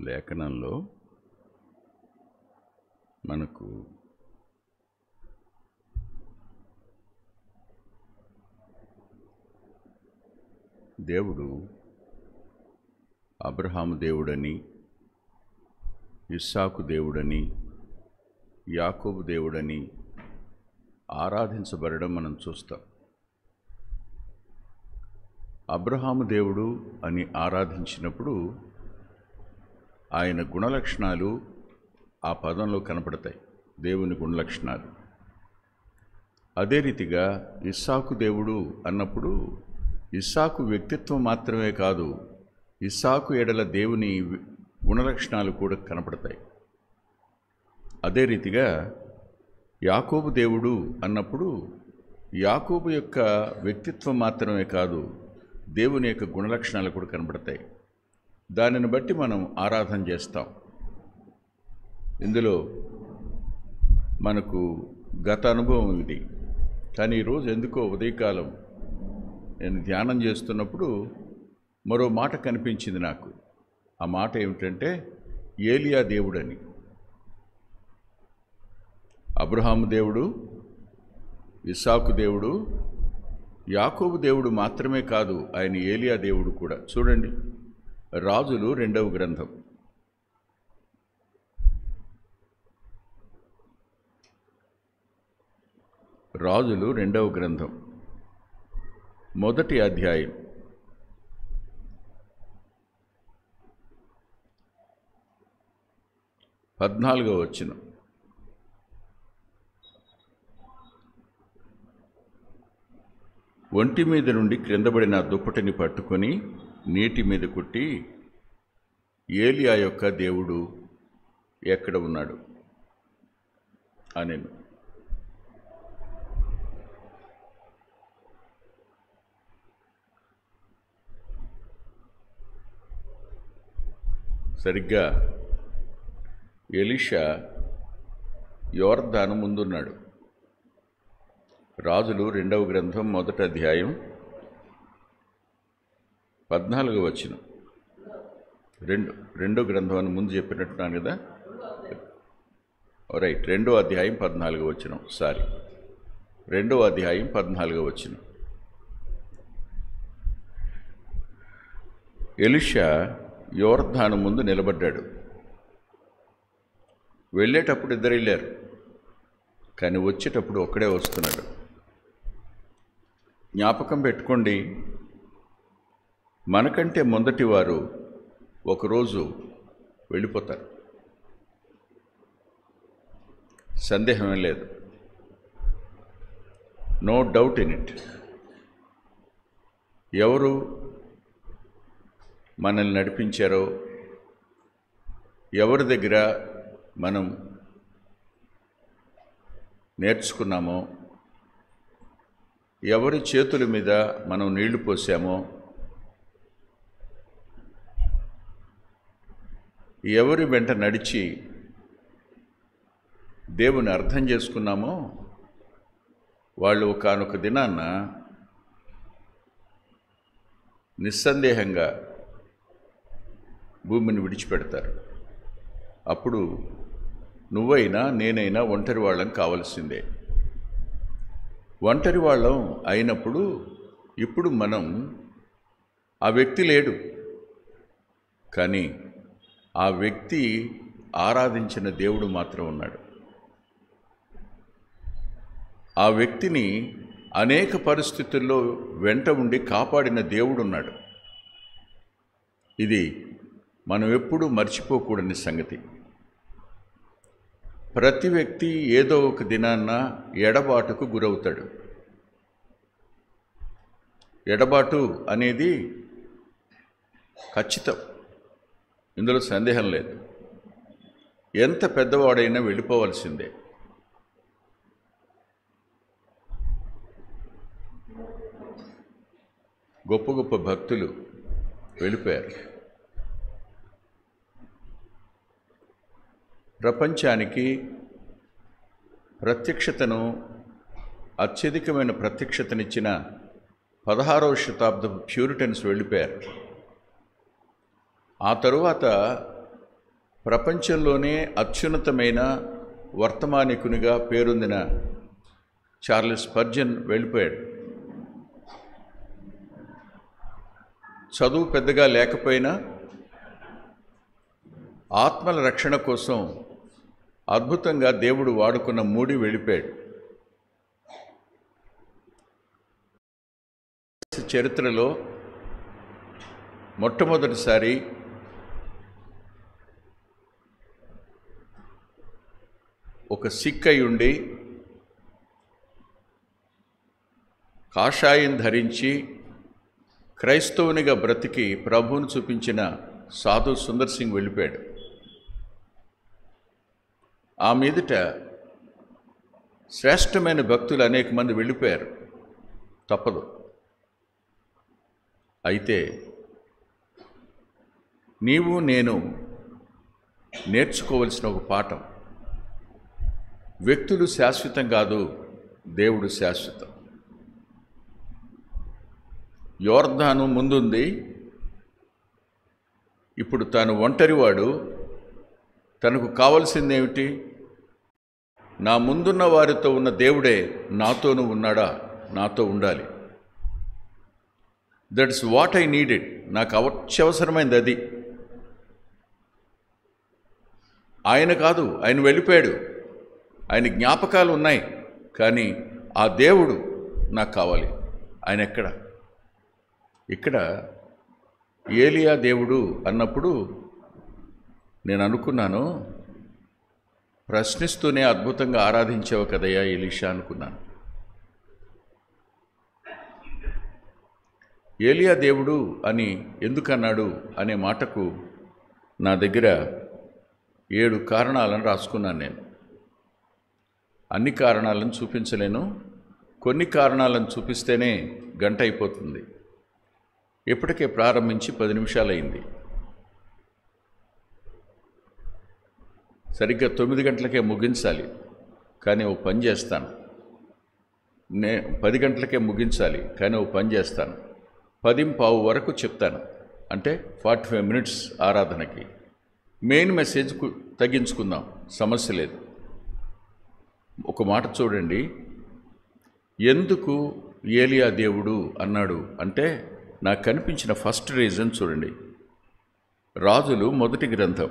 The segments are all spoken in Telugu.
లేఖనంలో మనకు దేవుడు అబ్రహాము దేవుడని, ఇస్సాకు దేవుడని, యాకోబు దేవుడని ఆరాధించబడడం మనం చూస్తాం. అబ్రహాము దేవుడు అని ఆరాధించినప్పుడు ఆయన గుణలక్షణాలు ఆ పదంలో కనపడతాయి, దేవుని గుణలక్షణాలు. అదే రీతిగా ఇస్సాకు దేవుడు అన్నప్పుడు ఇస్సాకు వ్యక్తిత్వం మాత్రమే కాదు, ఇస్సాకు ఎడల దేవుని గుణలక్షణాలు కూడా కనపడతాయి. అదే రీతిగా యాకోబు దేవుడు అన్నప్పుడు యాకోబు యొక్క వ్యక్తిత్వం మాత్రమే కాదు, దేవుని యొక్క గుణలక్షణాలు కూడా కనబడతాయి. దానిని బట్టి మనం ఆరాధన చేస్తాం. ఇందులో మనకు గత అనుభవం ఇది. కానీ ఈరోజు ఎందుకో ఉదయకాలం నేను ధ్యానం చేస్తున్నప్పుడు మరో మాట కనిపించింది నాకు. ఆ మాట ఏమిటంటే ఏలియా దేవుడని. అబ్రహాము దేవుడు, ఇస్సాకు దేవుడు, యాకోబు దేవుడు మాత్రమే కాదు, ఆయన ఏలియా దేవుడు కూడా. చూడండి, రాజులు 2వ గ్రంథం, రాజులు 2వ గ్రంథం 1వ అధ్యాయం 14వ వచనం. ఒంటి మీద నుండి క్రిందబడిన దుప్పటిని పట్టుకొని నీటి మీద కొట్టి, ఏలియా యొక్క దేవుడు ఎక్కడ ఉన్నాడు అనెను. సరిగ్గా ఎలీషా యోర్దాను ముందున్నాడు. రాజులు 2వ గ్రంథం 1వ అధ్యాయం 14వ వచనం. 2వ గ్రంథం అని ముందు చెప్పినట్టున్నాను కదా, రైట్. 2వ అధ్యాయం 14వ వచనం, 2వ అధ్యాయం 14వ వచనం. ఎలీషా యోర్దాను ముందు నిలబడ్డాడు. వెళ్ళేటప్పుడు 2 వెళ్ళారు, కానీ వచ్చేటప్పుడు ఒక్కడే వస్తున్నాడు. జ్ఞాపకం పెట్టుకోండి, మనకంటే మొదటి వారు ఒకరోజు వెళ్ళిపోతారు, సందేహమే లేదు. No doubt in it. ఎవరు మనల్ని నడిపించారో, ఎవరి దగ్గర మనం నేర్చుకున్నామో, ఎవరి చేతుల మీద మనం నీళ్లు పోసామో, ఎవరి వెంట నడిచి దేవుని అర్థం చేసుకున్నామో, వాళ్ళు ఒకానొక దినాన్న నిస్సందేహంగా భూమిని విడిచిపెడతారు. అప్పుడు నువ్వైనా నేనైనా ఒంటరి వాళ్ళం కావాల్సిందే. ఒంటరి వాళ్ళం అయినప్పుడు ఇప్పుడు మనం, ఆ వ్యక్తి లేడు, కానీ ఆ వ్యక్తి ఆరాధించిన దేవుడు మాత్రం ఉన్నాడు. ఆ వ్యక్తిని అనేక పరిస్థితుల్లో వెంట ఉండి కాపాడిన దేవుడు ఉన్నాడు. ఇది మనం ఎప్పుడూ మర్చిపోకూడని సంగతి. ప్రతి వ్యక్తి ఏదో ఒక దినాన్న ఎడబాటుకు గురవుతాడు. ఎడబాటు అనేది ఖచ్చితం, ఇందులో సందేహం లేదు. ఎంత పెద్దవాడైనా వెళ్ళిపోవాల్సిందే. గొప్ప గొప్ప భక్తులు వెళ్ళిపోయారు. ప్రపంచానికి ప్రత్యక్షతను, అత్యధికమైన ప్రత్యక్షతనిచ్చిన 16వ శతాబ్దపు ప్యూరిటన్స్ వెళ్ళిపోయారు. ఆ తరువాత ప్రపంచంలోనే అత్యున్నతమైన వర్తమానికునిగా పేరొందిన చార్లెస్ స్పర్జన్ వెళ్ళిపోయాడు. చదువు పెద్దగా లేకపోయినా ఆత్మల రక్షణ కోసం అద్భుతంగా దేవుడు వాడుకున్న మూడి వెళ్ళిపోయాడు. చరిత్రలో మొట్టమొదటిసారి ఒక సిక్ అయి ఉండి కాషాయం ధరించి క్రైస్తవునిగా బ్రతికి ప్రభువును చూపించిన సాధు సుందర్ సింగ్ వెళ్ళిపోయాడు. ఆ మీదట శ్రేష్టమైన భక్తులు అనేక మంది వెళ్ళిపోయారు, తప్పదు. అయితే నీవు నేను నేర్చుకోవలసిన ఒక పాఠం, వ్యక్తులు శాశ్వతం కాదు, దేవుడు శాశ్వతం. యోర్దాను ముందుంది, ఇప్పుడు తాను ఒంటరివాడు. తనకు కావలసిందేమిటి? నా ముందున్న వారితో ఉన్న దేవుడే నాతోనూ ఉన్నాడా? నాతో ఉండాలి. That's what I needed. నాకు అత్యవసరమైంది అది. ఆయన కాదు, ఆయన వెళ్ళిపోయాడు. ఆయన జ్ఞాపకాలు ఉన్నాయి, కానీ ఆ దేవుడు నాకు కావాలి. ఆయన ఎక్కడ? ఇక్కడ ఏలియా దేవుడు అన్నప్పుడు నేను అనుకున్నాను, ప్రశ్నిస్తూనే అద్భుతంగా ఆరాధించావు కదయ్యా ఎలీషా అనుకున్నాను. ఏలియా దేవుడు అని ఎందుకన్నాడు అనే మాటకు నా దగ్గర 7 కారణాలను రాసుకున్నాను. నేను అన్ని కారణాలను చూపించలేను, కొన్ని కారణాలను చూపిస్తేనే గంట అయిపోతుంది. ఇప్పటికే ప్రారంభించి 10 నిమిషాలైంది. సరిగ్గా 9 గంటలకే ముగించాలి, కానీ ఓ పని చేస్తాను. 10 గంటలకే ముగించాలి, కానీ ఓ పని చేస్తాను. 10:15 వరకు చెప్తాను, అంటే 45 మినిట్స్ ఆరాధనకి. మెయిన్ మెసేజ్కు తగ్గించుకుందాం, సమస్య లేదు. ఒక మాట చూడండి, ఎందుకు ఏలియా దేవుడు అన్నాడు అంటే నాకు కనిపించిన ఫస్ట్ రీజన్ చూడండి. రాజులు మొదటి గ్రంథం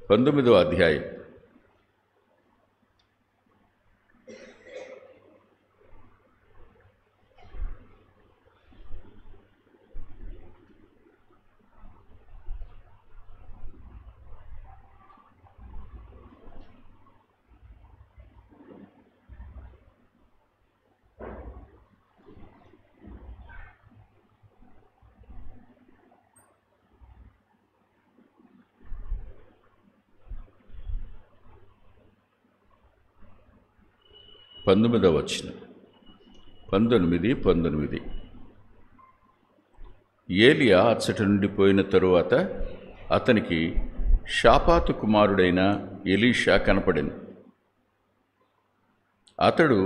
19వ అధ్యాయం. పంతొమ్మిదవ వచనం, 19:19. ఏలియా అచ్చటి నుండి పోయిన తరువాత అతనికి షాపాతు కుమారుడైన ఎలీషా కనపడెను. అతడు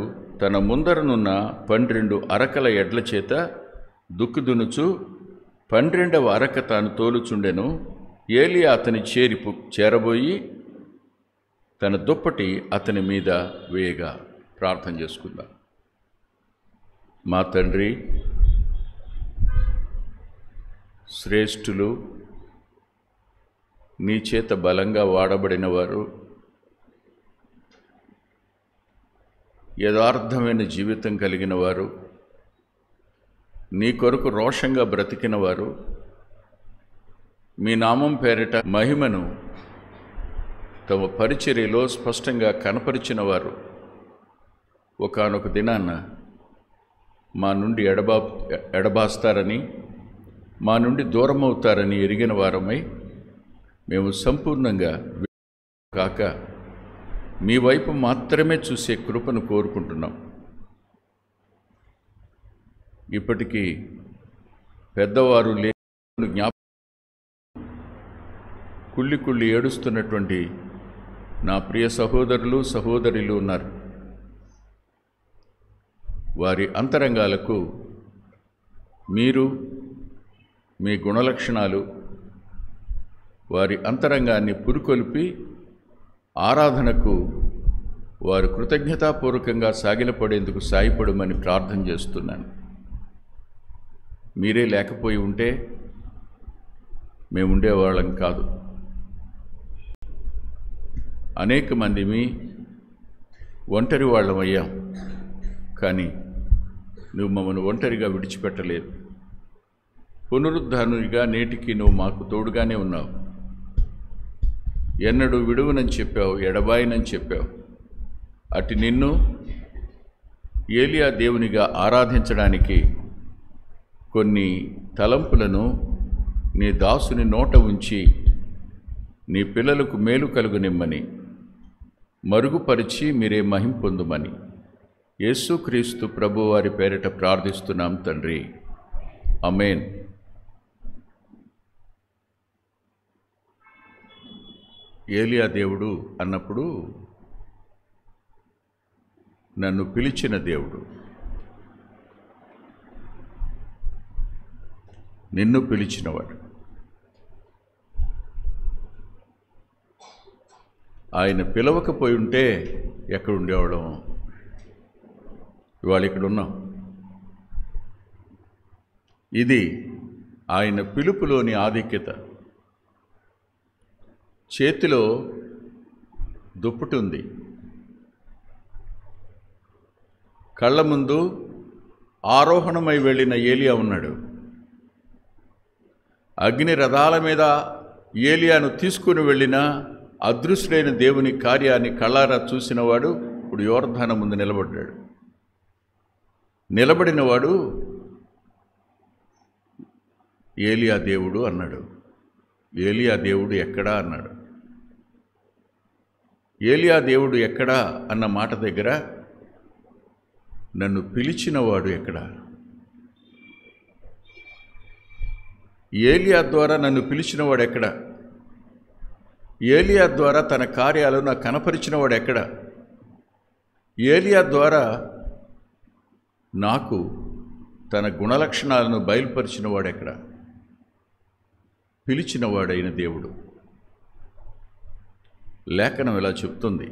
తన ముందరనున్న 12 అరకల ఎడ్ల చేత దుక్కుదునుచు 12వ అరక తాను తోలుచుండెను. ఏలియా అతని చేరబోయి తన దుప్పటి అతని మీద వేయగా. ప్రార్థన చేసుకుందాం. మా తండ్రి, శ్రేష్ఠులు, నీ చేత బలంగా వాడబడిన వారు, యథార్థమైన జీవితం కలిగిన వారు, నీ కొరకు రోషంగా బ్రతికిన వారు, మీ నామం పేరిట మహిమను తమ పరిచర్యలో స్పష్టంగా కనపరిచిన వారు ఒకానొక దినాన్న మా నుండి ఎడబాస్తారని, మా నుండి దూరమవుతారని ఎరిగిన వారమై మేము సంపూర్ణంగా కాక మీ వైపు మాత్రమే చూసే కృపను కోరుకుంటున్నాం. ఇప్పటికీ పెద్దవారు లేని కుళ్ళి ఏడుస్తున్నటువంటి నా ప్రియ సహోదరులు సహోదరులు ఉన్నారు. వారి అంతరంగాలకు మీరు, మీ గుణలక్షణాలు, వారి అంతరంగాన్ని పురుకొల్పి ఆరాధనకు వారు కృతజ్ఞతాపూర్వకంగా సాగిలపడేందుకు సాయపడమని ప్రార్థన చేస్తున్నాను. మీరే లేకపోయి ఉంటే మేము ఉండేవాళ్ళం కాదు. అనేక మందిమి ఒంటరి వాళ్ళమయ్యాం, కానీ నువ్వు మమ్మల్ని ఒంటరిగా విడిచిపెట్టలేదు. పునరుద్ధానునిగా నేటికి నువ్వు మాకు తోడుగానే ఉన్నావు. ఎన్నడూ విడువనని చెప్పావు, ఎడబాయినని చెప్పావు. అటు నిన్ను ఏలియా దేవునిగా ఆరాధించడానికి కొన్ని తలంపులను నీ దాసుని నోట ఉంచి నీ పిల్లలకు మేలు కలుగునిమ్మని మరుగుపరిచి మీరే మహిమ పొందుమని యేసుక్రీస్తు ప్రభువారి పేరిట ప్రార్థిస్తున్నాం తండ్రి. ఆమేన్. ఏలియా దేవుడు అన్నప్పుడు నన్ను పిలిచిన దేవుడు, నిన్ను పిలిచినవాడు. ఆయన పిలవకపోయి ఉంటే ఎక్కడుండేవాళ్ళం? ఇవాళ ఇక్కడ ఉన్నాం. ఇది ఆయన పిలుపులోని ఆధిక్యత. చేతిలో దుప్పటి ఉంది, కళ్ళ ముందు ఆరోహణమై వెళ్ళిన ఏలియా ఉన్నాడు. అగ్ని రథాల మీద ఏలియాను తీసుకుని వెళ్ళిన అదృశ్యుడైన దేవుని కార్యాన్ని కళ్ళారా చూసినవాడు ఇప్పుడు యోర్దాను ముందు నిలబడ్డాడు. నిలబడినవాడు ఏలియా దేవుడు అన్నాడు. ఏలియా దేవుడు ఎక్కడా అన్నాడు. ఏలియా దేవుడు ఎక్కడా అన్న మాట దగ్గర నన్ను పిలిచినవాడు ఎక్కడా? ఏలియా ద్వారా నన్ను పిలిచినవాడు ఎక్కడ? ఏలియా ద్వారా తన కార్యాలు నాకు కనపరిచినవాడు ఎక్కడ? ఏలియా ద్వారా నాకు తన గుణలక్షణాలను బయలుపరిచినవాడు ఎక్కడ? పిలిచినవాడైన దేవుడు. లేఖనం ఇలా చెప్తుంది.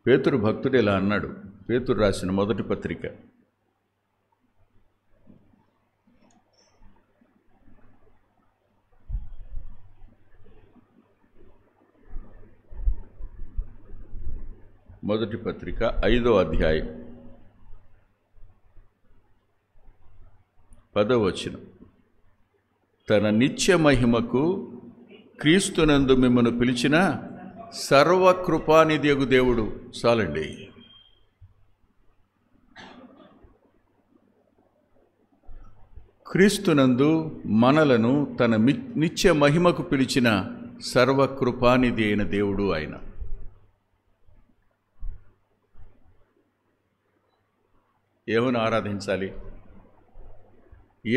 పేతురు భక్తుడు ఇలా అన్నాడు. పేతురు రాసిన మొదటి పత్రిక 5వ అధ్యాయం 10వ వచనం. తన నిత్య మహిమకు క్రీస్తునందు మిమ్మల్ని పిలిచిన సర్వకృపానిధియగు దేవుడు. చాలండి. క్రీస్తునందు మనలను తన నిత్య మహిమకు పిలిచిన సర్వకృపానిధి అయిన దేవుడు ఆయన. ఏమని ఆరాధించాలి?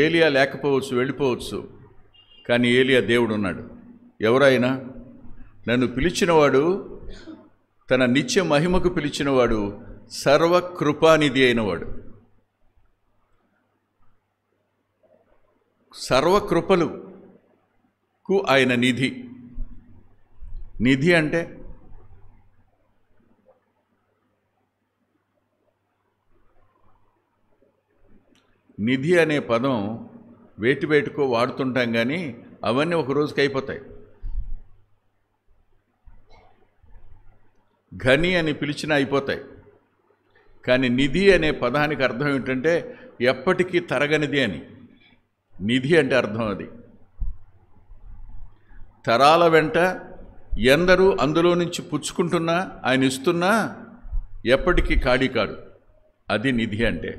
ఏలియా లేకపోవచ్చు, వెళ్ళిపోవచ్చు, కానీ ఏలియా దేవుడు ఉన్నాడు. ఎవరైనా నన్ను పిలిచినవాడు, తన నిత్య మహిమకు పిలిచినవాడు సర్వకృపానిధి అయినవాడు. సర్వకృపలకు ఆయన నిధి. నిధి అంటే నిధి అనే పదం వేటికో వాడుతుంటాం, కానీ అవన్నీ ఒక రోజుకి అయిపోతాయి. ఘని అని పిలిచినా అయిపోతాయి. కానీ నిధి అనే పదానికి అర్థం ఏమిటంటే ఎప్పటికీ తరగనిది అని. నిధి అంటే అర్థం అది. తరాల వెంట ఎందరూ అందులో నుంచి పుచ్చుకుంటున్నా ఆయన ఇస్తున్నా ఎప్పటికీ ఖాళీ కాడు. అది నిధి అంటే.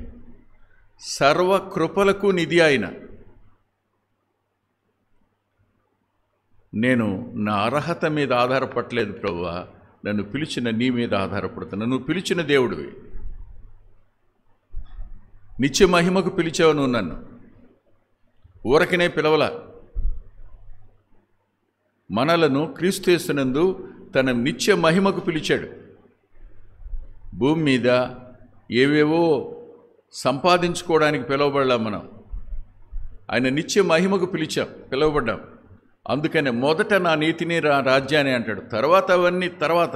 సర్వకృపలకు నిధి ఆయన. నేను నా అర్హత మీద ఆధారపడలేదు ప్రభువా, నన్ను పిలిచిన నీ మీద ఆధారపడుతున్నా. నువ్వు పిలిచిన దేవుడివి. నిత్య మహిమకు పిలిచావు నువ్వు నన్ను. ఊరకనే పిలవలా. మనలను క్రీస్తు యేసునందు తన నిత్య మహిమకు పిలిచాడు. భూమి మీద ఏవేవో సంపాదించుకోవడానికి పిలువబడలా మనం. ఆయన నిత్య మహిమకు పిలిచాం, పిలువబడ్డాం. అందుకనే మొదట నా నీతిని రాజ్యాన్ని అంటాడు, తర్వాత అవన్నీ తర్వాత.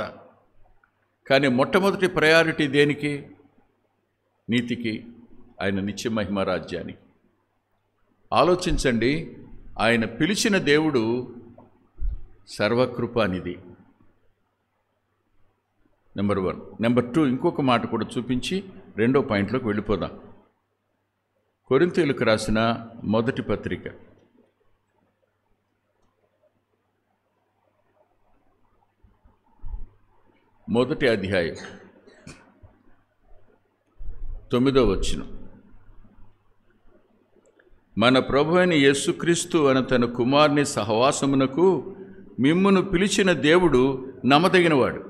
కానీ మొట్టమొదటి ప్రయారిటీ దేనికి? నీతికి, ఆయన నిత్య మహిమ రాజ్యానికి. ఆలోచించండి, ఆయన పిలిచిన దేవుడు సర్వకృపానిధి. నెంబర్ 1. నెంబర్ 2, ఇంకొక మాట కూడా చూపించి రెండో పాయింట్లోకి వెళ్ళిపోదాం. కొరింథీయులకు రాసిన మొదటి పత్రిక, మొదటి అధ్యాయం 9వ వచనం. మన ప్రభువైన యేసుక్రీస్తు అను తన కుమారుని సహవాసమునకు మిమ్మును పిలిచిన దేవుడు నమ్మదగినవాడు.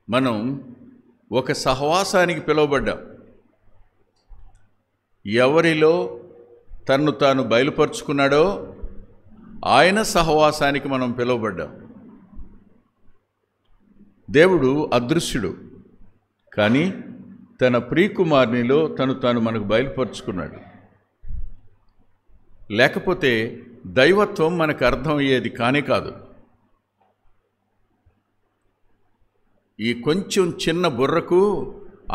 మనం ఒక సహవాసానికి పిలువబడ్డాం. ఎవరిలో తన్ను తాను బయలుపరుచుకున్నాడో ఆయన సహవాసానికి మనం పిలువబడ్డాం. దేవుడు అదృశ్యుడు, కానీ తన ప్రియకుమారునిలో తను తాను మనకు బయలుపరుచుకున్నాడు. లేకపోతే దైవత్వం మనకు అర్థమయ్యేది కానే కాదు. ఈ కొంచెం చిన్న బుర్రకు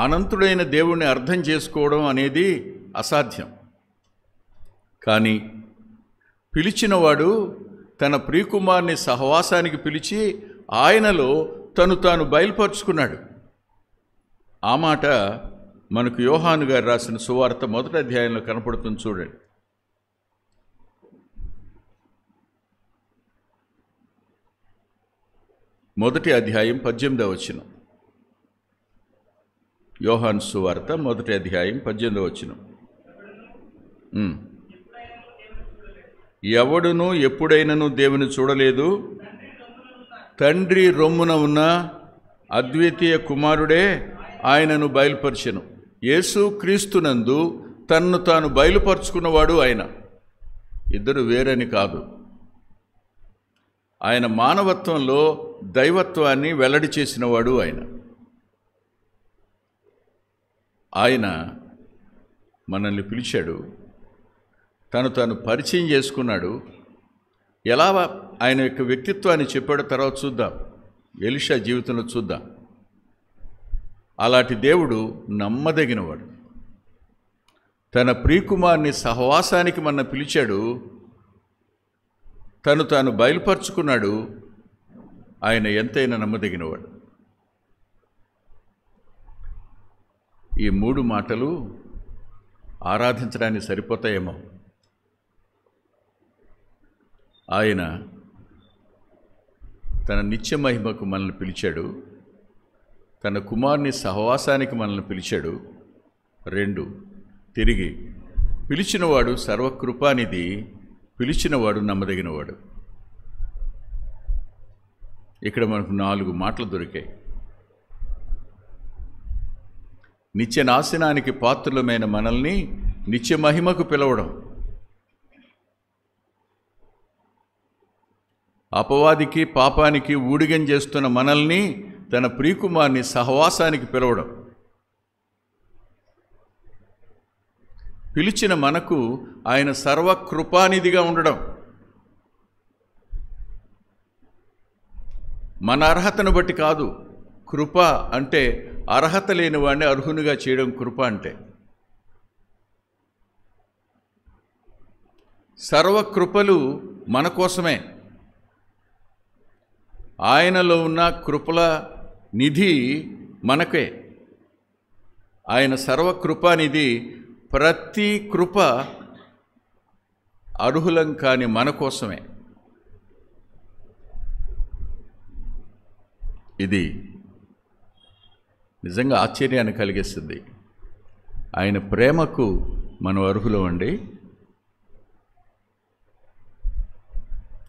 అనంతుడైన దేవుణ్ణి అర్థం చేసుకోవడం అనేది అసాధ్యం. కానీ పిలిచినవాడు తన ప్రియకుమారుని సహవాసానికి పిలిచి ఆయనలో తను తాను బయలుపరుచుకున్నాడు. ఆ మాట మనకు యోహాను గారు రాసిన సువార్త 1వ అధ్యాయంలో కనపడుతుంది. చూడండి, మొదటి అధ్యాయం 18వ వచనం. యోహాను సువార్త 1వ అధ్యాయం 18వ వచనం. ఎవడును ఎప్పుడైనను దేవుని చూడలేదు, తండ్రి రొమ్మున ఉన్న అద్వితీయ కుమారుడే ఆయనను బయలుపరిచెను. యేసు క్రీస్తునందు తన్ను తాను బయలుపరుచుకున్నవాడు ఆయన. ఇద్దరు వేరని కాదు. ఆయన మానవత్వంలో దైవత్వాన్ని వెల్లడి చేసినవాడు ఆయన. ఆయన మనల్ని పిలిచాడు, తను తాను పరిచయం చేసుకున్నాడు. ఎలా ఆయన యొక్క వ్యక్తిత్వాన్ని చెప్పాడో తర్వాత చూద్దాం, ఎలీషా జీవితంలో చూద్దాం. అలాంటి దేవుడు నమ్మదగినవాడు. తన ప్రియకుమారుని సహవాసానికి మన పిలిచాడు, తను తాను బయలుపరుచుకున్నాడు. ఆయన ఎంతైనా నమ్మదగినవాడు. ఈ 3 మాటలు ఆరాధించడానికి సరిపోతాయేమో. ఆయన తన నిత్య మహిమకు మనల్ని పిలిచాడు, తన కుమారుని సహవాసానికి మనల్ని పిలిచాడు. 2, తిరిగి పిలిచినవాడు సర్వకృపానిధి, పిలిచినవాడు నమ్మదగినవాడు. ఇక్కడ మనకు 4 మాటలు దొరికాయి. నిత్య నాశనానికి పాత్రులమైన మనల్ని నిత్య మహిమకు పిలవడం, అపవాదికి పాపానికి ఊడిగం చేస్తున్న మనల్ని తన ప్రియకుమారుని సహవాసానికి పిలవడం, పిలిచిన మనకు ఆయన సర్వకృపానిధిగా ఉండడం, మన అర్హతను బట్టి కాదు. కృప అంటే అర్హత లేని వాడిని అర్హునిగా చేయడం కృప అంటే. సర్వకృపలు మన కోసమే. ఆయనలో ఉన్న కృపల నిధి మనకే. ఆయన సర్వకృపానిధి. ప్రతి కృప అర్హులం కాని మన కోసమే. ఇది నిజంగా ఆశ్చర్యాన్ని కలిగిస్తుంది. ఆయన ప్రేమకు మనం అర్హులం అండి.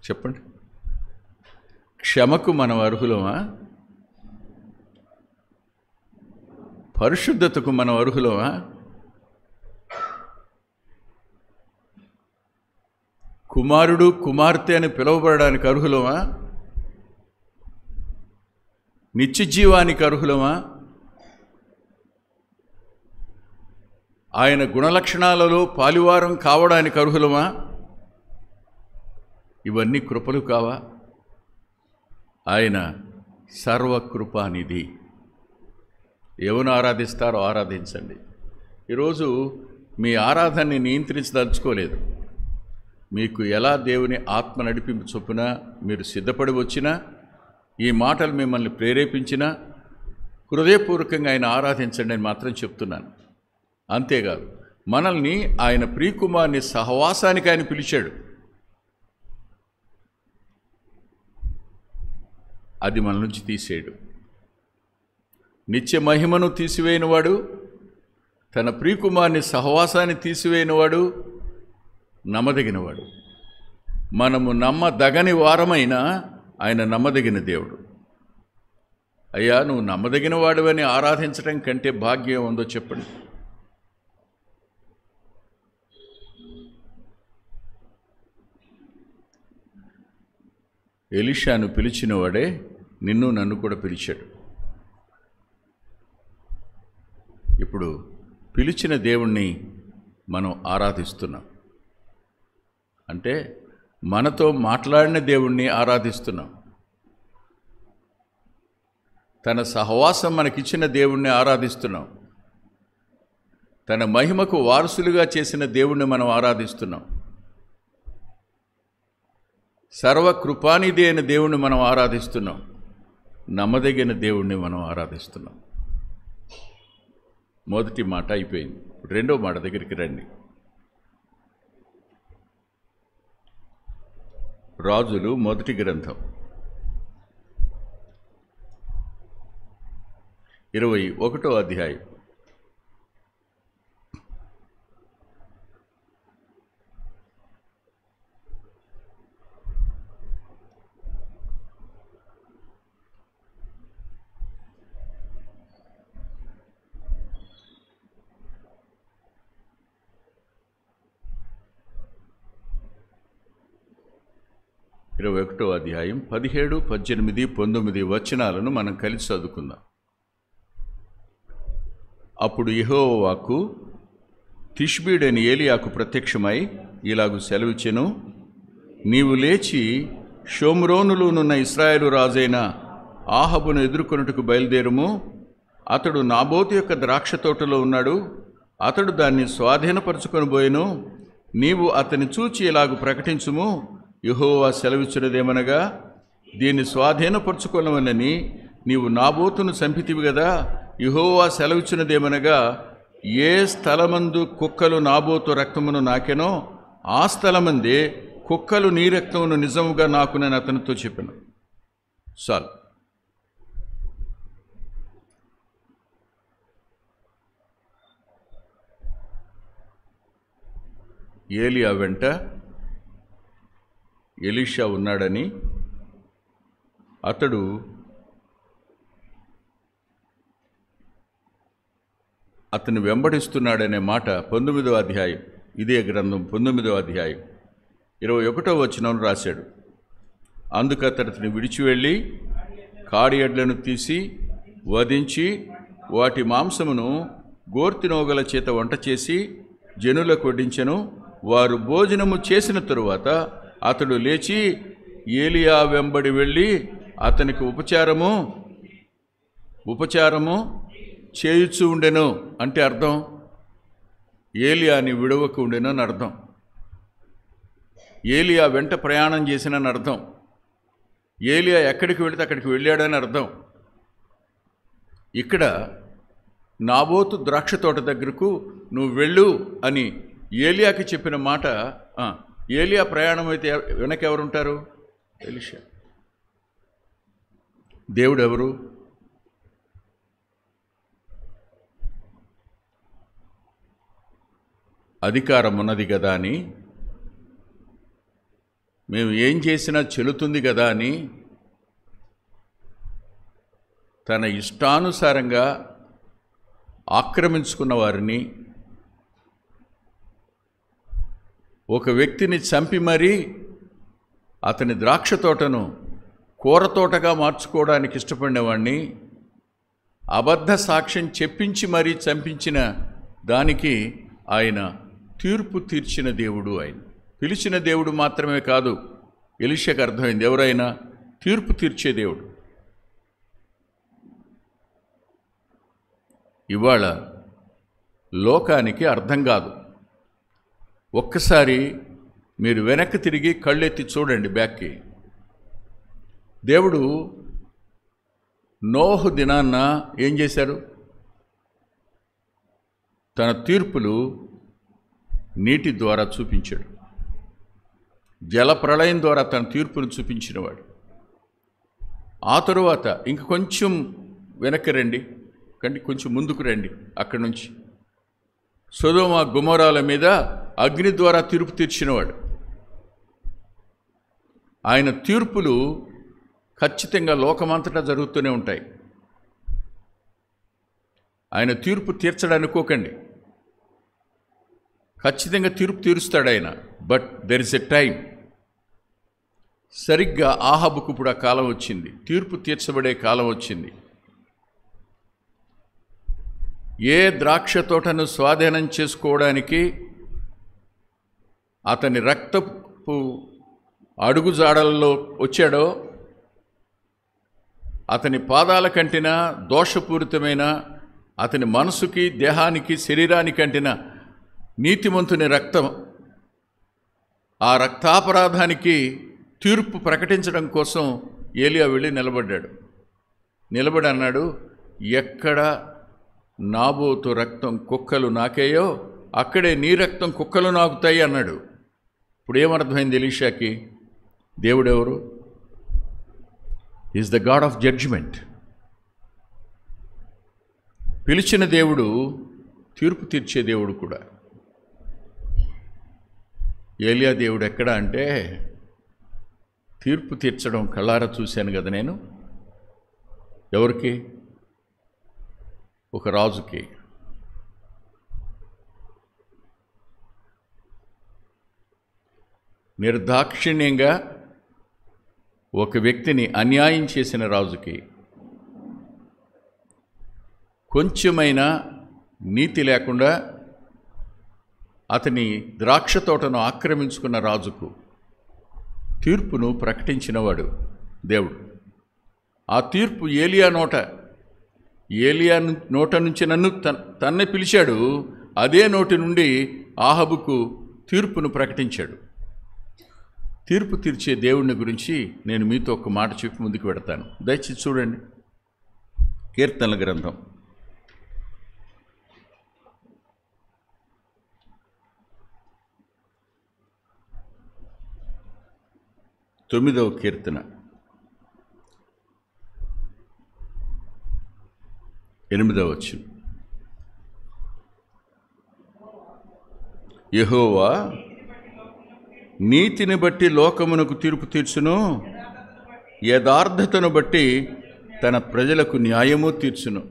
చెప్పండి, క్షమకు మనం అర్హులమా? పరిశుద్ధతకు మనం అర్హులమా? కుమారుడు కుమార్తె అని పిలువబడడానికి అర్హులమా? నిత్య జీవానికి అర్హులమా? ఆయన గుణలక్షణాలలో పాలివారం కావడానికి అర్హులమా? ఇవన్నీ కృపలు కావా? ఆయన సర్వకృపానిధి. ఎవరు ఆరాధిస్తారో ఆరాధించండి. ఈరోజు మీ ఆరాధనని నియంత్రించదలుచుకోలేదు. మీకు ఎలా దేవుని ఆత్మ నడిపింపు చొప్పున మీరు సిద్ధపడి వచ్చినా, ఈ మాటలు మిమ్మల్ని ప్రేరేపించినా హృదయపూర్వకంగా ఆయన ఆరాధించండి అని మాత్రం చెప్తున్నాను. అంతేకాదు, మనల్ని ఆయన ప్రియకుమారుని సహవాసానికి ఆయన పిలిచాడు. అది మన నుంచి తీసేయడు. నిత్య మహిమను తీసివేయనివాడు, తన ప్రియకుమారుని సహవాసాన్ని తీసివేయనివాడు నమ్మదగినవాడు. మనము నమ్మదగని వారమైనా ఆయన నమ్మదగిన దేవుడు. అయ్యా, నువ్వు నమ్మదగిన వాడివని ఆరాధించడం కంటే భాగ్యం ఉందో చెప్పండి. ఎలీషాను పిలిచినవాడే నిన్ను నన్ను కూడా పిలిచాడు. ఇప్పుడు పిలిచిన దేవుణ్ణి మనం ఆరాధిస్తున్నాం. అంటే మనతో మాట్లాడిన దేవుణ్ణి ఆరాధిస్తున్నాం. తన సహవాసం మనకిచ్చిన దేవుణ్ణి ఆరాధిస్తున్నాం. తన మహిమకు వారసులుగా చేసిన దేవుణ్ణి మనం ఆరాధిస్తున్నాం. సర్వకృపానిధి అయిన దేవుణ్ణి మనం ఆరాధిస్తున్నాం. నమ్మదగిన దేవుణ్ణి మనం ఆరాధిస్తున్నాం. మొదటి మాట అయిపోయింది. రెండో మాట దగ్గరికి రండి. రాజులు మొదటి గ్రంథం 21వ అధ్యాయం. అధ్యాయం 17, 18, 19 వచనాలను మనం కలిసి చదువుకుందాం. అప్పుడు యెహోవా వాక్కు తిష్బీడని ఏలియాకు ప్రత్యక్షమై ఇలాగు సెలవిచ్చెను, నీవు లేచి షోమ్రోనులోనున్న ఇశ్రాయేలు రాజైన ఆహాబును ఎదుర్కొనుటకు బయలుదేరుము. అతడు నాబోతు యొక్క ద్రాక్ష తోటలో ఉన్నాడు. అతడు దాన్ని స్వాధీనపరుచుకొని పోయెను. నీవు అతని చూచి ఇలాగు ప్రకటించుము, యెహోవా సెలవిచ్చినదేమనగా, దీన్ని స్వాధీనపరుచుకొనవలని నీవు నాబోతును చంపితివి కదా. యెహోవా సెలవిచ్చినదేమనగా, ఏ స్థలమందు కుక్కలు నాబోతు రక్తమును నాకెనో ఆ స్థలమందే కుక్కలు నీ రక్తమును నిజముగా నాకు నేను అతనితో చెప్పాను. చాలు. ఏలియా వెంట ఎలీషా ఉన్నాడని, అతడు అతను వెంబడిస్తున్నాడనే మాట 19వ అధ్యాయం, ఇదే గ్రంథం 19వ అధ్యాయం 21వ వచనం రాశాడు. అందుకు అతడిని విడిచి వెళ్ళి కాడి ఎడ్లను తీసి వధించి వాటి మాంసమును గోర్తినోగల చేత వంట చేసి జనులకు వడ్డించెను. వారు భోజనము చేసిన తరువాత అతడు లేచి ఏలియా వెంబడి వెళ్ళి అతనికి ఉపచారము చేయుచు ఉండెను. అంటే అర్థం, ఏలియాని విడవకు ఉండెనని అర్థం. ఏలియా వెంట ప్రయాణం చేసినని అర్థం. ఏలియా ఎక్కడికి వెళితే అక్కడికి వెళ్ళాడని అర్థం. ఇక్కడ నాబోతు ద్రాక్ష తోట దగ్గరకు నువ్వు వెళ్ళు అని ఏలియాకి చెప్పిన మాట. ఏలియా ప్రయాణం అయితే వెనక ఎవరుంటారు? ఎలీషా. దేవుడు ఎవరు? అధికారం ఉన్నది కదా అని, మేము ఏం చేసినా చెల్లుతుంది కదా అని తన ఇష్టానుసారంగా ఆక్రమించుకున్న వారిని, ఒక వ్యక్తిని చంపి మరీ అతని ద్రాక్ష తోటను కూర తోటగా మార్చుకోవడానికి ఇష్టపడినవాడిని, అబద్ధ సాక్ష్యం చెప్పించి మరీ చంపించిన దానికి ఆయన తీర్పు తీర్చిన దేవుడు. ఆయన పిలిచిన దేవుడు మాత్రమే కాదు, ఎలీషాకు అర్థమైంది ఎవరైనా తీర్పు తీర్చే దేవుడు. ఇవాళ లోకానికి అర్థం కాదు. ఒక్కసారి మీరు వెనక్కి తిరిగి కళ్ళెత్తి చూడండి బ్యాక్కి. దేవుడు నోహు దినాన్న ఏం చేశారు? తన తీర్పులు నీటి ద్వారా చూపించాడు. జలప్రళయం ద్వారా తన తీర్పును చూపించినవాడు. ఆ తరువాత ఇంక కొంచెం వెనక్కి రండి, కొంచెం ముందుకు రండి. అక్కడి నుంచి సొదొమ గొమొరాల మీద అగ్ని ద్వారా తీర్పు తీర్చినవాడు. ఆయన తీర్పులు ఖచ్చితంగా లోకమంతటా జరుగుతూనే ఉంటాయి. ఆయన తీర్పు తీర్చడానుకోకండి, ఖచ్చితంగా తీర్పు తీరుస్తాడు ఆయన. But there is a time. సరిగ్గా ఆహాబుకు ఇప్పుడు ఆ కాలం వచ్చింది, తీర్పు తీర్చబడే కాలం వచ్చింది. ఏ ద్రాక్ష తోటను స్వాధీనం చేసుకోవడానికి అతని రక్తపు అడుగుజాడల్లో వచ్చాడో, అతని పాదాల కంటిన దోషపూరితమైన, అతని మనసుకి దేహానికి శరీరానికి అంటిన నీతిమంతుని రక్తం, ఆ రక్తాపరాధానికి తీర్పు ప్రకటించడం కోసం ఏలియా వెళ్ళి నిలబడి అన్నాడు, ఎక్కడ నాబోతు రక్తం కుక్కలు నాకేయో అక్కడే నీ రక్తం కుక్కలు నాకుతాయి అన్నాడు. ఇప్పుడు ఏమర్థమైంది ఎలీషాకి? దేవుడెవరు? Is the God of judgement. పిలిచిన దేవుడు తీర్పు తీర్చే దేవుడు కూడా. ఏలియా దేవుడు ఎక్కడ అంటే, తీర్పు తీర్చడం కళ్ళారా చూశాను కదా నేను. ఎవరికి? ఒక రాజుకి. నిర్దాక్షిణ్యంగా ఒక వ్యక్తిని అన్యాయం చేసిన రాజుకి, కొంచెమైనా నీతి లేకుండా అతని ద్రాక్ష తోటను ఆక్రమించుకున్న రాజుకు తీర్పును ప్రకటించినవాడు దేవుడు. ఆ తీర్పు ఏలియా నోట నుంచి నన్ను తన్నే పిలిచాడు. అదే నోటి నుండి ఆహాబుకు తీర్పును ప్రకటించాడు. తీర్పు తీర్చే దేవుడిని గురించి నేను మీతో ఒక మాట చెప్పి ముందుకు పెడతాను. దయచేసి చూడండి, కీర్తనల గ్రంథం 9వ కీర్తన 8వ వచనం. యెహోవా నీతిని బట్టి లోకమునకు తీర్పు తీర్చును, యథార్థతను బట్టి తన ప్రజలకు న్యాయము తీర్చును.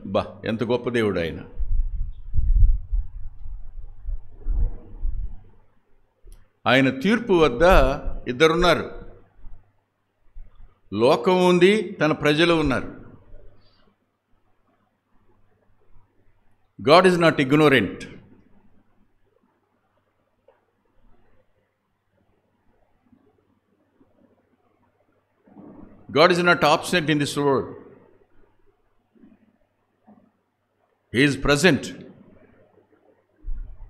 ఎంత గొప్ప దేవుడు ఆయన! ఆయన తీర్పు వద్ద ఇద్దరున్నారు. లోకం ఉంది, తన ప్రజలు ఉన్నారు. God is not ignorant. God is not absent in this world. He is present.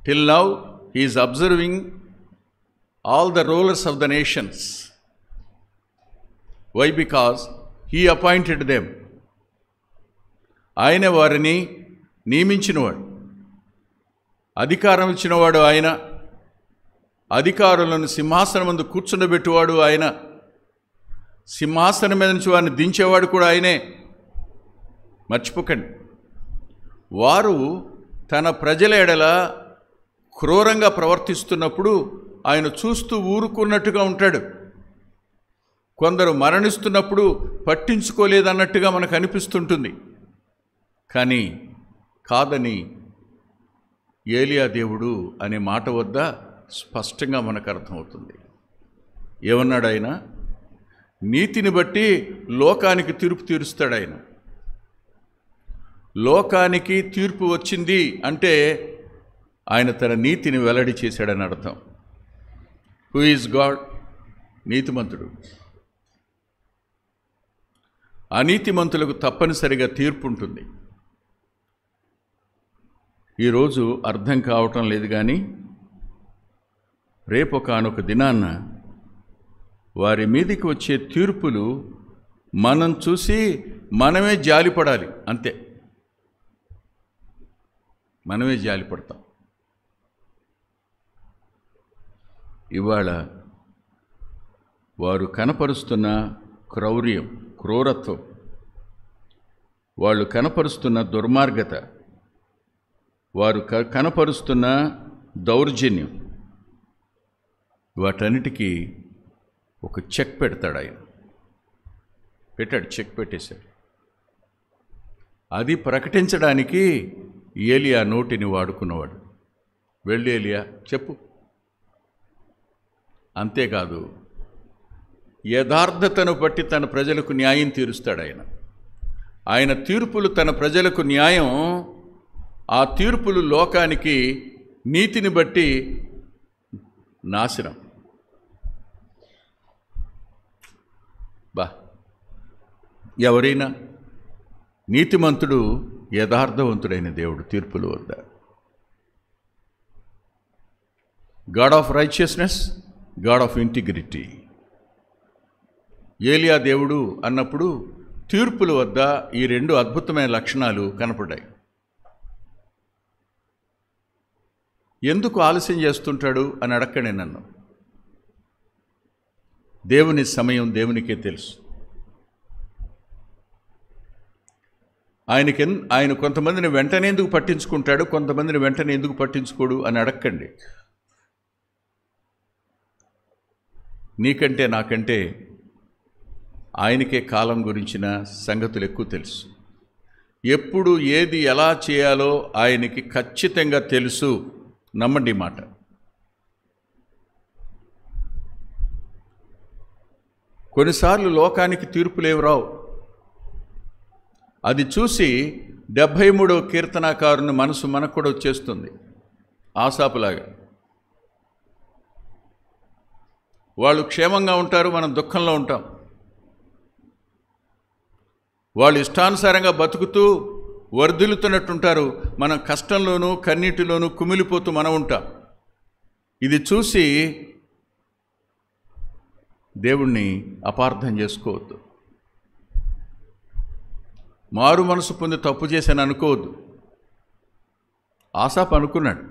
Till now, He is observing all the rulers of the nations. Why? Because He appointed them. ఆయన వారిని నియమించినవాడు, అధికారం ఇచ్చినవాడు ఆయన, అధికారులను సింహాసనం ముందు కూర్చుండబెట్టువాడు ఆయన, సింహాసనం మీద నుంచి వారిని దించేవాడు కూడా ఆయనే. మర్చిపోకండి. వారు తన ప్రజల ఎడల క్రూరంగా ప్రవర్తిస్తున్నప్పుడు ఆయన చూస్తూ ఊరుకున్నట్టుగా ఉంటాడు. కొందరు మరణిస్తున్నప్పుడు పట్టించుకోలేదన్నట్టుగా మనకు అనిపిస్తుంటుంది. కానీ కాదని ఏలియా దేవుడు అనే మాట వద్ద స్పష్టంగా మనకు అర్థమవుతుంది. ఏమన్నాడు ఆయన? నీతిని బట్టి లోకానికి తీర్పు తీరుస్తాడు ఆయన. లోకానికి తీర్పు వచ్చింది అంటే ఆయన తన నీతిని వెల్లడి చేశాడని అర్థం. Who is God? నీతిమంతుడు. అనీతిమంతులకు తప్పనిసరిగా తీర్పు ఉంటుంది. ఈరోజు అర్థం కావటం లేదు, కానీ రేపు ఒకానొక దినాన్న వారి మీదికి వచ్చే తీర్పులు మనం చూసి మనమే జాలిపడాలి. అంతే, మనమే జాలిపడతాం. ఇవాళ వారు కనపరుస్తున్న క్రౌర్యం, క్రూరత్వం, వాళ్ళు కనపరుస్తున్న దుర్మార్గత, వారు కనపరుస్తున్న దౌర్జన్యం, వాటన్నిటికీ ఒక చెక్ పెడతాడు ఆయన. పెట్టాడు, చెక్ పెట్టేశాడు. అది ప్రకటించడానికి ఏలియా నోటిని వాడుకున్నవాడు. వెళ్ళి ఏలియా చెప్పు. అంతేకాదు, యథార్థతను బట్టి తన ప్రజలకు న్యాయం తీరుస్తాడు ఆయన. ఆయన తీర్పులు తన ప్రజలకు న్యాయం, ఆ తీర్పులు లోకానికి నీతిని బట్టి నాశనం. ఎవరైనా నీతిమంతుడు, యథార్థవంతుడైన దేవుడు తీర్పుల వద్ద. God of righteousness, God of integrity. ఏలియా దేవుడు అన్నప్పుడు తీర్పుల వద్ద ఈ రెండు అద్భుతమైన లక్షణాలు కనపడ్డాయి. ఎందుకు ఆలస్యం చేస్తుంటాడు అని అడక్కడే నన్ను. దేవుని సమయం దేవునికే తెలుసు. ఆయన కొంతమందిని వెంటనే ఎందుకు పట్టించుకుంటాడు, కొంతమందిని వెంటనే ఎందుకు పట్టించుకోడు అని అడక్కండి. నీకంటే నాకంటే ఆయనకే కాలం గురించిన సంగతులు ఎక్కువ తెలుసు. ఎప్పుడు ఏది ఎలా చేయాలో ఆయనకి ఖచ్చితంగా తెలుసు. నమ్మండి మాట. కొన్నిసార్లు లోకానికి తీర్పులేవి రావు. అది చూసి 73వ కీర్తనాకారుని మనసు మనకు కూడా వచ్చేస్తుంది, ఆసాపులాగా. వాళ్ళు క్షేమంగా ఉంటారు, మనం దుఃఖంలో ఉంటాం. వాళ్ళు ఇష్టానుసారంగా బతుకుతూ వర్ధిల్లుతున్నట్టుంటారు, మనం కష్టంలోనూ కన్నీటిలోనూ కుమిలిపోతూ మనం ఉంటాం. ఇది చూసి దేవుణ్ణి అపార్థం చేసుకోవద్దు. మారు మనసు పొంది తప్పు చేశాను అనుకోవద్దు. ఆసాపు అనుకున్నాడు,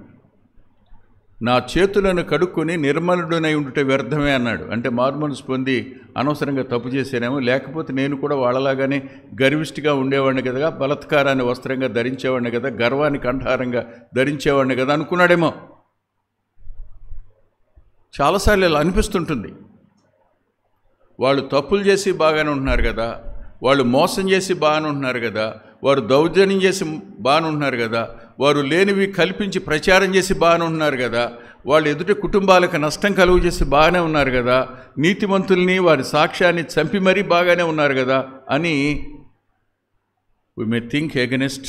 నా చేతులను కడుక్కొని నిర్మలుడనై ఉండుట వ్యర్థమే అన్నాడు. అంటే మారు మనసు పొంది అనవసరంగా తప్పు చేశానేమో, లేకపోతే నేను కూడా వాళ్ళలాగానే గర్విష్టిగా ఉండేవాడిని కదా, బలత్కారాన్ని వస్త్రంగా ధరించేవాడిని కదా, గర్వాన్ని కంఠారంగా ధరించేవాడిని కదా అనుకున్నాడేమో. చాలాసార్లు ఇలా అనిపిస్తుంటుంది. వాళ్ళు తప్పులు చేసి బాగానే ఉంటున్నారు కదా, వాళ్ళు మోసం చేసి బాగానే ఉంటున్నారు కదా, వారు దౌర్జన్యం చేసి బాగానే ఉంటున్నారు కదా, వారు లేనివి కల్పించి ప్రచారం చేసి బాగానే ఉంటున్నారు కదా, వాళ్ళు ఎదుటి కుటుంబాలకు నష్టం కలుగు చేసి బాగానే ఉన్నారు కదా, నీతిమంతుల్ని వారి సాక్ష్యాన్ని చంపి మరీ బాగానే ఉన్నారు కదా అని we may think against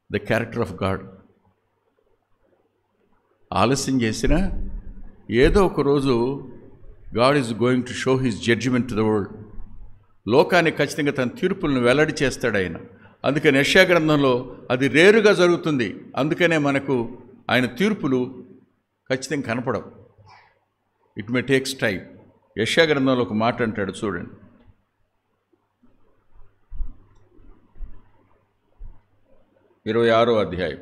the character of God. ఆలస్యం చేసినా ఏదో ఒక రోజు God is going to show his judgment to the world. లోకానికి ఖచ్చితంగా తన తీర్పులను వెల్లడి చేస్తాడు ఆయన. అందుకని యెషయా గ్రంథంలో అది రేరుగా జరుగుతుంది. అందుకనే మనకు ఆయన తీర్పులు ఖచ్చితంగా కనపడవు. It may takes time. యెషయా గ్రంథంలో ఒక మాట అంటాడు చూడండి. ఇరవై 26వ అధ్యాయం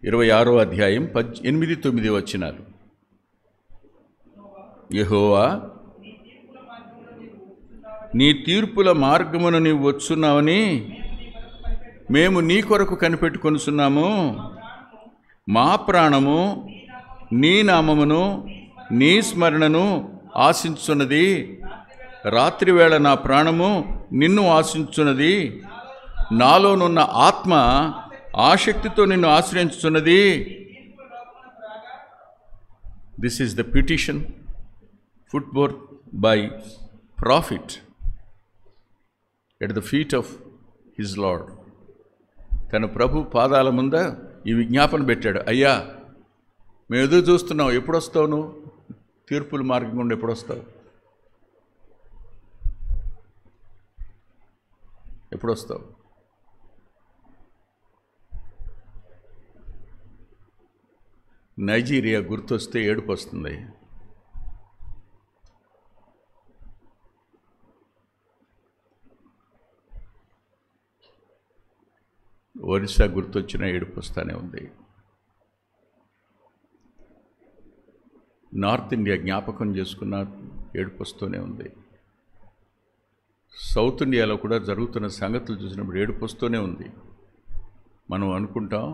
26వ అధ్యాయం 8-9 వచనాలు. యెహోవా, నీ తీర్పుల మార్గమును నీవు వచ్చున్నావని మేము నీ కొరకు కనిపెట్టుకొనుచున్నాము. మా ప్రాణము నీ నామమును నీ స్మరణను ఆశించున్నది. రాత్రివేళ నా ప్రాణము నిన్ను ఆశించున్నది. నాలోనున్న ఆత్మ ఆసక్తితో నిన్ను ఆశ్రయించుచున్నది. This is the petition put by prophet at the feet of his Lord. తన ప్రభు పాదాల ముంద ఈ విజ్ఞాపన పెట్టాడు, అయ్యా మేము ఎదురు చూస్తున్నావు, ఎప్పుడు వస్తావు నువ్వు, తీర్పుల మార్గం గుండా ఎప్పుడు వస్తావు, ఎప్పుడు వస్తావు? నైజీరియా గుర్తొస్తే ఏడుపు వస్తుంది. ఒరిస్సా గుర్తొచ్చిన ఏడుపు వస్తూనే ఉంది. నార్త్ ఇండియా జ్ఞాపకం చేసుకున్న ఏడుపు వస్తూనే ఉంది. సౌత్ ఇండియాలో కూడా జరుగుతున్న సంగతులు చూసినప్పుడు ఏడుపు వస్తూనే ఉంది. మనం అనుకుంటాం,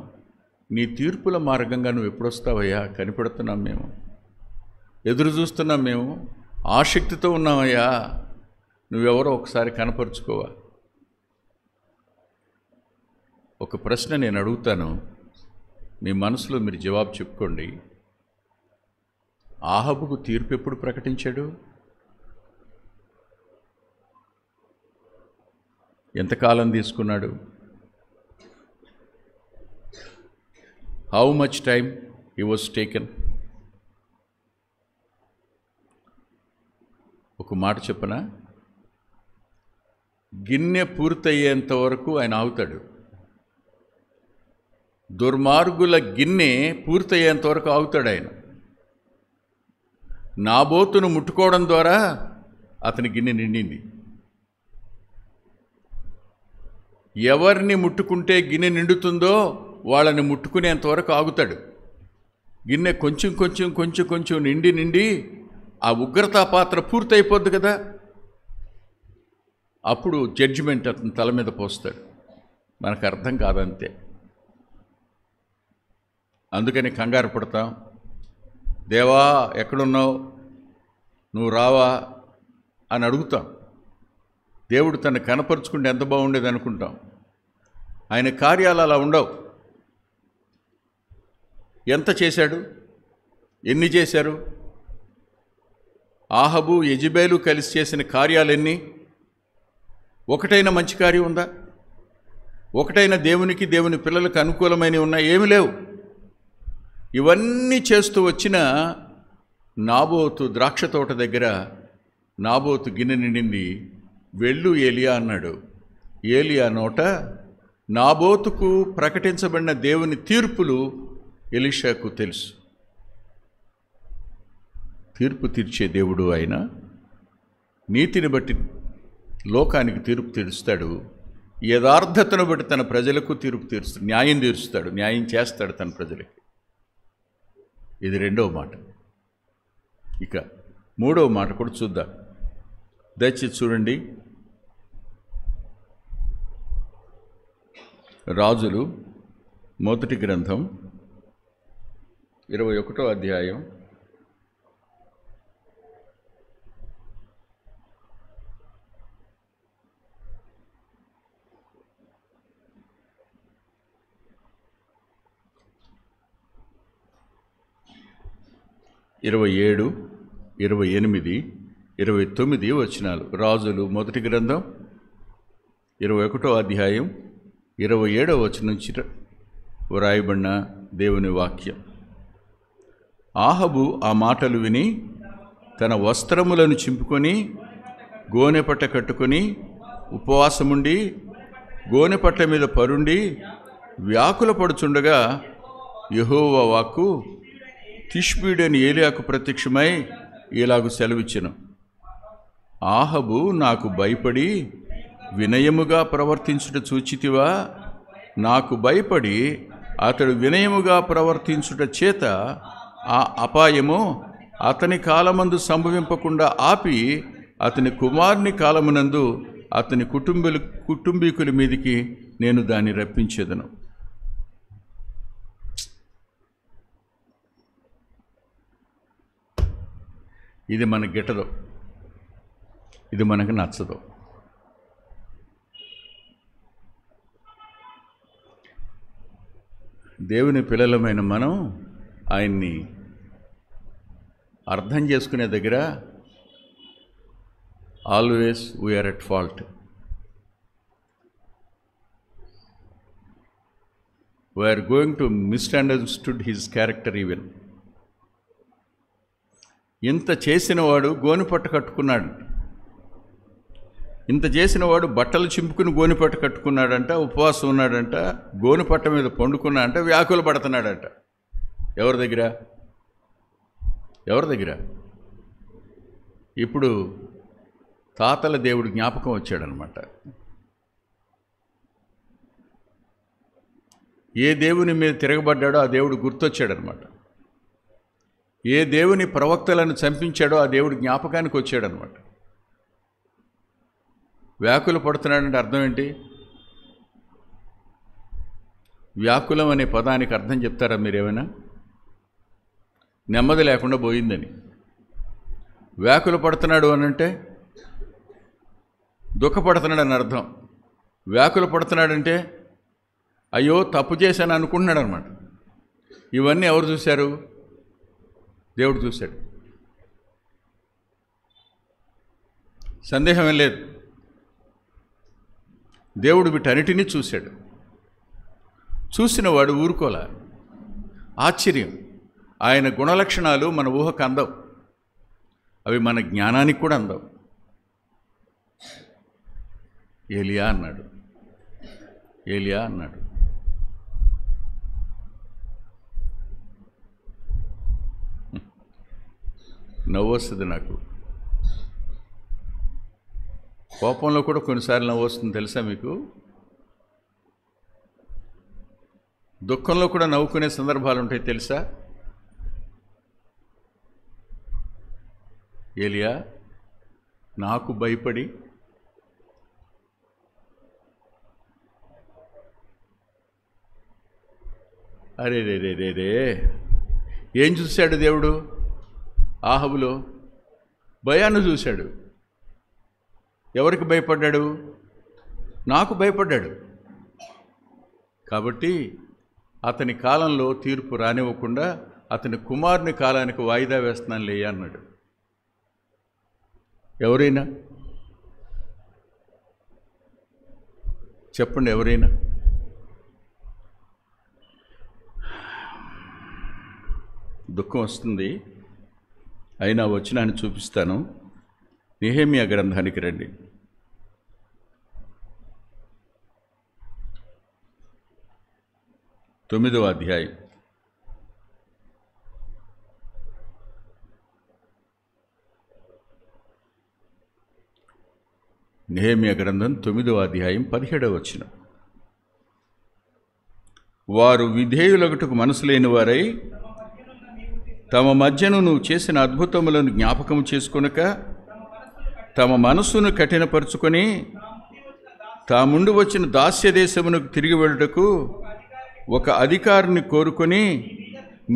నీ తీర్పుల మార్గంగా నువ్వు ఎప్పుడు వస్తావయ్యా, కనిపెడుతున్నాం మేము, ఎదురు చూస్తున్నాం మేము, ఆసక్తితో ఉన్నామయ్యా, నువ్వెవరో ఒకసారి కనపరుచుకోవా. ఒక ప్రశ్న నేను అడుగుతాను, మీ మనసులో మీరు జవాబు చెప్పుకోండి. ఆహాబుకు తీర్పు ఎప్పుడు ప్రకటించాడు? ఎంతకాలం తీసుకున్నాడు? How much time he was taken? ఒక మాట చెప్పనా, గిన్నె పూర్తయ్యేంత వరకు ఆయన ఆగుతాడు. దుర్మార్గుల గిన్నె పూర్తయ్యేంత వరకు ఆగుతాడు ఆయన. నాబోతును ముట్టుకోవడం ద్వారా అతని గిన్నె నిండింది. ఎవరిని ముట్టుకుంటే గిన్నె నిండుతుందో వాళ్ళని ముట్టుకునేంతవరకు ఆగుతాడు. గిన్నె కొంచెం కొంచెం కొంచెం కొంచెం నిండి ఆ ఉగ్రతా పాత్ర పూర్తయిపోద్ది కదా, అప్పుడు జడ్జిమెంట్ అతని తల మీద పోస్తాడు. మనకు అర్థం కాదంతే. అందుకని కంగారు పడతాం, దేవా ఎక్కడున్నావు, నువ్వు రావా అని అడుగుతాం. దేవుడు తను కనపరుచుకుంటే ఎంత బాగుండేది అనుకుంటాం. ఆయన కార్యాలు అలా ఉండవు. ఎంత చేశాడు, ఎన్ని చేశారు? ఆహాబు యెజెబెలు కలిసి చేసిన కార్యాలెన్ని? ఒకటైన మంచి కార్యం ఉందా? ఒకటైన దేవునికి దేవుని పిల్లలకు అనుకూలమైనవి ఉన్నాయి? ఏమి లేవు. ఇవన్నీ చేస్తూ వచ్చిన నాబోతు ద్రాక్ష తోట దగ్గర నాబోతు గిన్నె నిండింది. వెళ్ళు ఏలియా అన్నాడు. ఏలియా నోట నాబోతుకు ప్రకటించబడిన దేవుని తీర్పులు ఎలీషాకు తెలుసు. తీర్పు తీర్చే దేవుడు ఆయన. నీతిని బట్టి లోకానికి తీర్పు తీరుస్తాడు. యథార్థతను బట్టి తన ప్రజలకు తీర్పు తీరుస్తాడు, న్యాయం తీరుస్తాడు, న్యాయం చేస్తాడు తన ప్రజలకి. ఇది రెండవ మాట. ఇక మూడవ మాట కూడా చూద్దాం. దయచేసి చూడండి. రాజులు మొదటి గ్రంథం 21వ అధ్యాయం 27, 28, 29 వచనాలు. రాజులు మొదటి గ్రంథం 21వ అధ్యాయం 27వ వచనం నుంచి వ్రాయబడిన దేవుని వాక్యం. ఆహాబు ఆ మాటలు విని తన వస్త్రములను చింపుకొని గోనెపట్ట కట్టుకొని ఉపవాసముండి గోనెపట్ల మీద పరుండి వ్యాకుల పడుచుండగా యెహోవా వాక్కు తిష్బీడని ఏలియాకు ప్రత్యక్షమై ఇలాగు సెలవిచ్చెను. ఆహాబు నాకు భయపడి వినయముగా ప్రవర్తించుట చూచితివా? నాకు భయపడి అతడు వినయముగా ప్రవర్తించుట చేత ఆ అపాయము అతని కాలమందు సంభవింపకుండా ఆపి అతని కుమారుని కాలమునందు అతని కుటుంబీకుల మీదికి నేను దాన్ని రప్పించేదను. ఇది మనకు గిట్టదు, ఇది మనకు నచ్చదు. దేవుని పిల్లలమైన మనం ఆయన్ని అర్థం చేసుకునే దగ్గర always we're at fault. We're going to misunderstood his character even. ఇంత చేసినవాడు గోనిపట్ట కట్టుకున్నాడు, ఇంత చేసినవాడు బట్టలు చింపుకుని గోనిపట్ట కట్టుకున్నాడంట, ఉపవాసం ఉన్నాడంట, గోనిపట్ట మీద పండుకున్నాడంట, వ్యాకులు పడుతున్నాడంట. ఎవరి దగ్గర? ఎవరి దగ్గర? ఇప్పుడు తాతల దేవుడు జ్ఞాపకం వచ్చాడనమాట. ఏ దేవుని మీద తిరగబడ్డాడో ఆ దేవుడు గుర్తొచ్చాడనమాట. ఏ దేవుని ప్రవక్తలను చంపించాడో ఆ దేవుడు జ్ఞాపకానికి వచ్చాడనమాట. వ్యాకులు పడుతున్నాడంటే అర్థం ఏంటి? వ్యాకులం అనే పదానికి అర్థం చెప్తారా మీరేమైనా? నెమ్మది లేకుండా పోయిందని. వ్యాకులు పడుతున్నాడు అని అంటే దుఃఖపడుతున్నాడు అని అర్థం. వ్యాకులు పడుతున్నాడంటే అయ్యో తప్పు చేశాను అనుకుంటున్నాడు అనమాట. ఇవన్నీ ఎవరు చూశారు? దేవుడు చూశాడు. సందేహం ఏం లేదు. దేవుడు వీటన్నిటినీ చూశాడు. చూసిన వాడు ఊరుకోలే. ఆశ్చర్యం. ఆయన గుణలక్షణాలు మన ఊహకు అందవు, అవి మన జ్ఞానానికి కూడా అందవు. ఏలియా అన్నాడు, ఏలియా అన్నాడు. నవ్వు వస్తుంది నాకు. కోపంలో కూడా కొన్నిసార్లు నవ్వు వస్తుంది తెలుసా మీకు? దుఃఖంలో కూడా నవ్వుకునే సందర్భాలు ఉంటాయి తెలుసా? ఏలియా నాకు భయపడి అరే రే రే రే రే ఏం చూశాడు దేవుడు? ఆహాబులో భయాన్ని చూశాడు. ఎవరికి భయపడ్డాడు? నాకు భయపడ్డాడు. కాబట్టి అతని కాలంలో తీర్పు రానివ్వకుండా అతని కుమారుని కాలానికి వాయిదా వేస్తున్నాను లే అన్నాడు. ఎవరైనా చెప్పండి, ఎవరైనా? దుఃఖం వస్తుంది, అయినా వచనాన్ని చూపిస్తాను. నెహెమ్యా గ్రంథానికి రండి. తొమ్మిదవ అధ్యాయం. నెహెమ్యా గ్రంథం 9వ అధ్యాయం 17వ వచనం. వారు విధేయులగుటకు మనసు లేని వారై తమ మధ్యను నువ్వు చేసిన అద్భుతములను జ్ఞాపకం చేసుకొనక తమ మనస్సును కఠినపరుచుకొని తాముండి వచ్చిన దాస్య దేశమునకు తిరిగి వెళ్ళుటకు ఒక అధికారిని కోరుకొని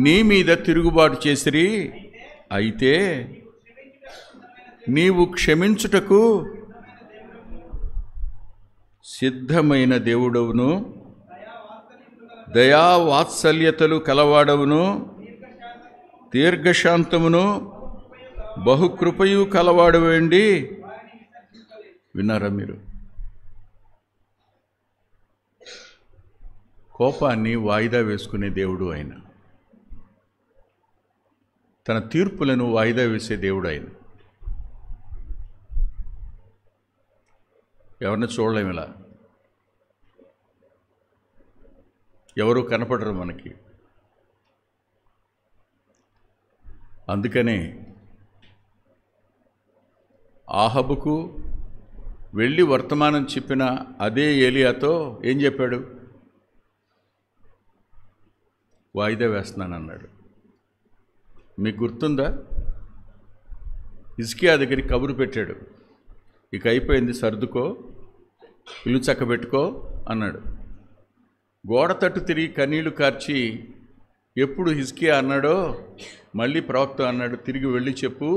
నీ మీద తిరుగుబాటు చేసిరి. అయితే నీవు క్షమించుటకు సిద్ధమైన దేవుడవును, దయావాత్సల్యతలు కలవాడవును, దీర్ఘశాంతమును బహుకృపయు కలవాడవండి. విన్నారా మీరు? కోపాన్ని వాయిదా వేసుకునే దేవుడు ఆయన. తన తీర్పులను వాయిదా వేసే దేవుడు ఆయన. ఎవరిని చూడలేము ఇలా. ఎవరు కనపడరు మనకి. అందుకనే ఆహాబుకు వెళ్ళి వర్తమానం చెప్పిన అదే ఏలియాతో ఏం చెప్పాడు? వాయిదా వేస్తున్నానన్నాడు. మీకు గుర్తుందా? హిజ్కియా దగ్గరికి కబురు పెట్టాడు. ఇక అయిపోయింది, సర్దుకో, ఇల్లు చక్కబెట్టుకో అన్నాడు. గోడ తట్టు తిరిగి కన్నీళ్లు కార్చి ఎప్పుడు హిజ్కియా అన్నాడో మళ్ళీ ప్రవక్త అన్నాడు, తిరిగి వెళ్ళి చెప్పు,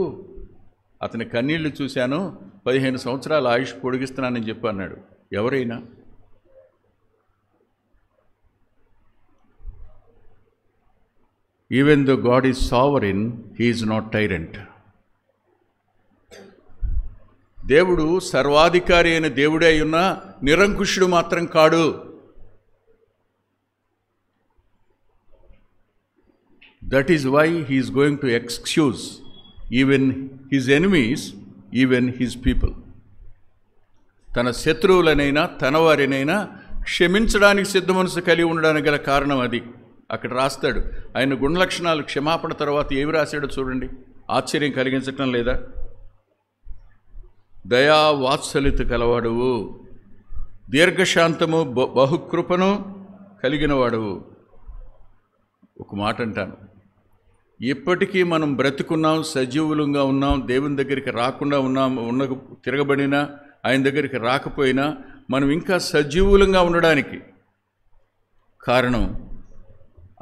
అతని కన్నీళ్లు చూశాను, 15 సంవత్సరాల ఆయుష్ పొడిగిస్తున్నానని చెప్పు అన్నాడు. ఎవరైనా even though God is sovereign, he is not tyrant. దేవుడు సర్వాధికారి అయిన దేవుడే అయ్యున్నా నిరంకుశుడు మాత్రం కాడు. That is why he is going to excuse even his enemies, even his people. తన శత్రువులనైనా తన వారినైనా క్షమించడానికి సిద్ధ మనసు కలిగి ఉండడానికి గల కారణం అది. అక్కడ రాస్తాడు. ఆయన గుణలక్షణాలు క్షమాపణ తర్వాత ఏమి రాశాడో చూడండి. ఆశ్చర్యం కలిగించటం లేదా? దయా వాత్సల్యత కలవాడువు, దీర్ఘశాంతము బహుకృపను కలిగిన వాడువు. ఒక మాట అంటాను, ఇప్పటికీ మనం బ్రతుకున్నాం, సజీవులంగా ఉన్నాం, దేవుని దగ్గరికి రాకుండా ఉన్నాం, తిరగబడినా ఆయన దగ్గరికి రాకపోయినా మనం ఇంకా సజీవులంగా ఉండడానికి కారణం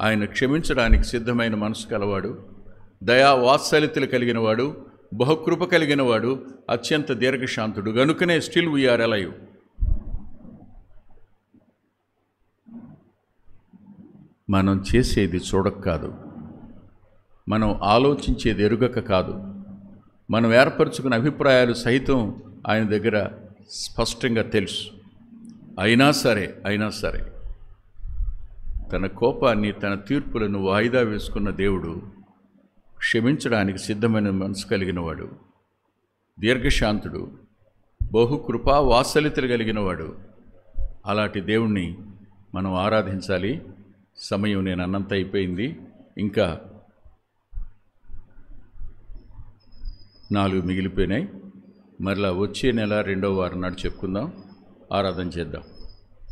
ఆయన క్షమించడానికి సిద్ధమైన మనసు కలవాడు, దయా వాత్సల్యతలు కలిగిన వాడు, బహుకృప కలిగిన వాడు, అత్యంత దీర్ఘశాంతుడు. గనుకనే స్టిల్ వీఆర్ అలైవ్. మనం చేసేది చూడక కాదు, మనం ఆలోచించేది ఎరుగక కాదు, మనం ఏర్పరచుకున్న అభిప్రాయాలు సహితం ఆయన దగ్గర స్పష్టంగా తెలుసు. అయినా సరే తన కోపాన్ని, తన తీర్పులను వాయిదా వేసుకున్న దేవుడు క్షమించడానికి సిద్ధమైన మనసు కలిగినవాడు, దీర్ఘశాంతుడు, బహుకృపా వాత్సల్యతలు కలిగినవాడు. అలాంటి దేవుణ్ణి మనం ఆరాధించాలి. సమయం నేను అన్నంత అయిపోయింది. ఇంకా 4 మిగిలిపోయినాయి. మరలా వచ్చే నెల 2వ వారం నాడు చెప్పుకుందాం. ఆరాధన చేద్దాం.